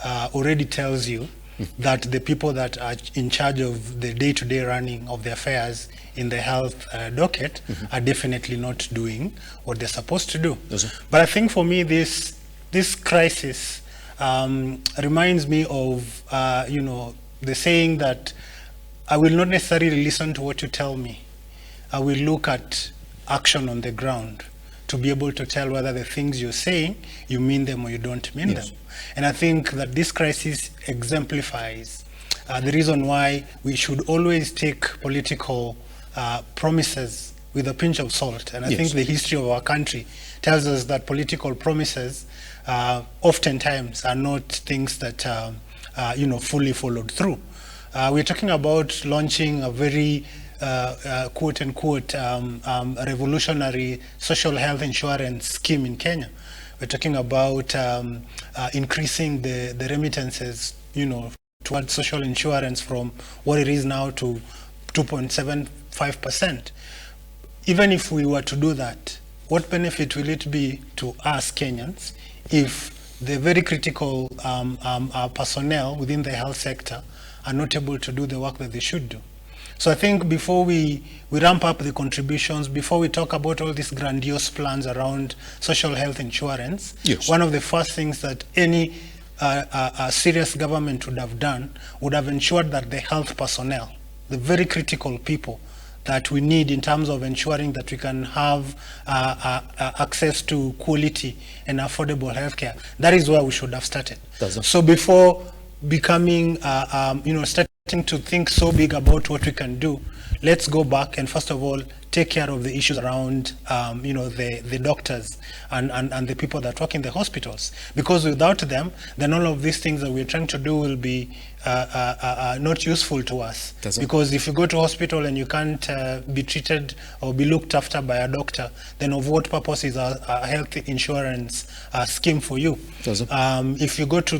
already tells you that the people that are in charge of the day-to-day running of the affairs in the health docket are definitely not doing what they're supposed to do. Yes, sir. But I think for me, this crisis reminds me of, the saying that I will not necessarily listen to what you tell me. I will look at action on the ground to be able to tell whether the things you're saying, you mean them or you don't mean them. And I think that this crisis exemplifies the reason why we should always take political promises with a pinch of salt. And I think the history of our country tells us that political promises oftentimes are not things that fully followed through. We're talking about launching a very quote unquote revolutionary social health insurance scheme in Kenya. We're talking about increasing the remittances, towards social insurance from what it is now to 2.75%. Even if we were to do that, what benefit will it be to us Kenyans if the very critical personnel within the health sector are not able to do the work that they should do? So I think before we ramp up the contributions, before we talk about all these grandiose plans around social health insurance, one of the first things that any serious government would have done would have ensured that the health personnel, the very critical people that we need in terms of ensuring that we can have access to quality and affordable healthcare, that is where we should have started. So before becoming, starting to think so big about what we can do, let's go back and first of all take care of the issues around the doctors and the people that work in the hospitals, because without them then all of these things that we're trying to do will be not useful to us. Because if you go to hospital and you can't be treated or be looked after by a doctor, then of what purpose is a health insurance scheme for you? If you go to